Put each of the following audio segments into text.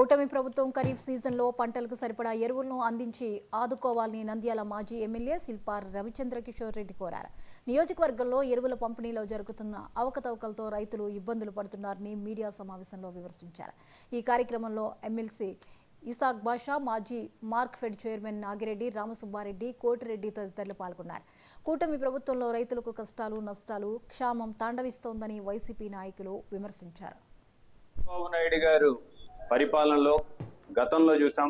కూటమి ప్రభుత్వం ఖరీఫ్ సీజన్లో పంటలకు సరిపడా ఎరువులను అందించి ఆదుకోవాలని నంద్యాల మాజీ ఎమ్మెల్యే శిల్పా రవిచంద్ర కిషోర్ రెడ్డి కోరారు. నియోజకవర్గంలో ఎరువుల పంపిణీలో జరుగుతున్న అవకతవకలతో రైతులు ఇబ్బందులు పడుతున్నారని మీడియా సమావేశంలో విమర్శించారు. ఈ కార్యక్రమంలో ఎమ్మెల్సీ ఇసాక్ బాషా, మాజీ మార్క్ఫెడ్ చైర్మన్ నాగిరెడ్డి, రామసుబ్బారెడ్డి, కోటిరెడ్డి తదితరులు పాల్గొన్నారు. కూటమి ప్రభుత్వంలో రైతులకు కష్టాలు, నష్టాలు, క్షామం తాండవిస్తోందని వైసీపీ నాయకులు విమర్శించారు. చంద్రబాబు నాయుడు గారు పరిపాలనలో గతంలో చూసాం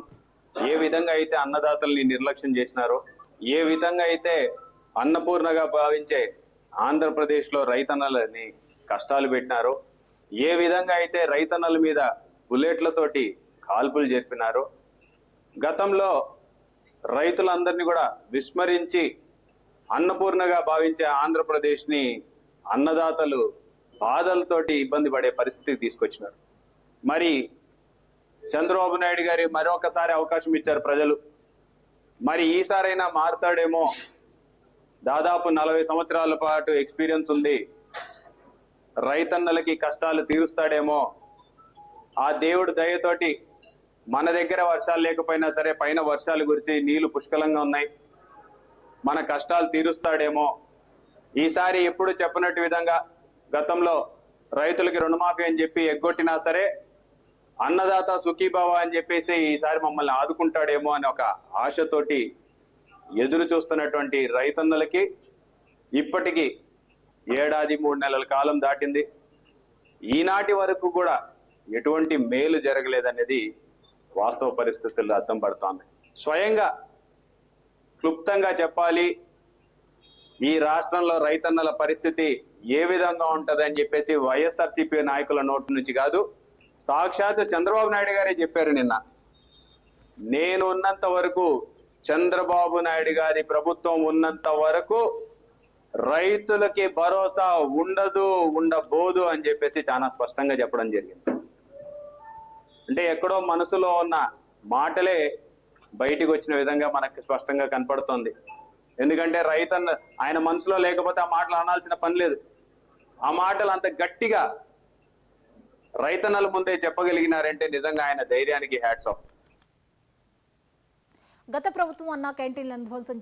ఏ విధంగా అయితే అన్నదాతల్ని నిర్లక్ష్యం చేసినారో, ఏ విధంగా అయితే అన్నపూర్ణగా భావించే ఆంధ్రప్రదేశ్లో రైతన్నలని కష్టాలు పెట్టినారో, ఏ విధంగా అయితే రైతన్నల మీద బుల్లెట్లతోటి కాల్పులు జరిపినారో, గతంలో రైతులందరినీ కూడా విస్మరించి అన్నపూర్ణగా భావించే ఆంధ్రప్రదేశ్ని అన్నదాతలు బాధలతోటి ఇబ్బంది పడే పరిస్థితికి తీసుకొచ్చినారు. మరి చంద్రబాబు నాయుడు గారి మరొకసారి అవకాశం ఇచ్చారు ప్రజలు. మరి ఈసారైనా మారుతాడేమో. దాదాపు 40 సంవత్సరాల పాటు ఎక్స్పీరియన్స్ ఉంది. రైతన్నలకి కష్టాలు తీరుస్తాడేమో. ఆ దేవుడు దయతోటి మన దగ్గర వర్షాలు లేకపోయినా సరే పైన వర్షాలు కురిసి నీళ్లు పుష్కలంగా ఉన్నాయి, మన కష్టాలు తీరుస్తాడేమో. ఈసారి ఎప్పుడు చెప్పినట్టు విధంగా గతంలో రైతులకి రుణమాఫీ అని చెప్పి ఎగ్గొట్టినా సరే అన్నదాత సుఖీభావ అని చెప్పేసి ఈసారి మమ్మల్ని ఆదుకుంటాడేమో అని ఒక ఆశతోటి ఎదురు చూస్తున్నటువంటి రైతన్నలకి ఇప్పటికీ 1 ఏడాది 3 నెలల కాలం దాటింది. ఈనాటి వరకు కూడా ఎటువంటి మేలు జరగలేదనేది వాస్తవ పరిస్థితుల్లో అర్థం పడుతోంది. స్వయంగా క్లుప్తంగా చెప్పాలి, ఈ రాష్ట్రంలో రైతన్నల పరిస్థితి ఏ విధంగా ఉంటుందని చెప్పేసి వైఎస్ఆర్సీపీ నాయకుల నోటి నుంచి కాదు, సాక్షాత్ చంద్రబాబు నాయుడు గారే చెప్పారు నిన్న. నేను ఉన్నంత వరకు, చంద్రబాబు నాయుడు గారి ప్రభుత్వం ఉన్నంత వరకు రైతులకి భరోసా ఉండదు, ఉండబోదు అని చెప్పేసి చాలా స్పష్టంగా చెప్పడం జరిగింది. అంటే ఎక్కడో మనసులో ఉన్న మాటలే బయటికి వచ్చిన విధంగా మనకి స్పష్టంగా కనపడుతోంది. ఎందుకంటే రైతన్న ఆయన మనసులో లేకపోతే ఆ మాటలు అనాల్సిన పని లేదు. ఆ మాటలు అంత గట్టిగా రైతన్నల ముందే చెప్పగలిగినారంటే నిజంగా ఆయన ధైర్యానికి హ్యాట్స్ ఆఫ్. గత ప్రభుత్వం అన్న క్యాంటీన్లను ధ్వంసం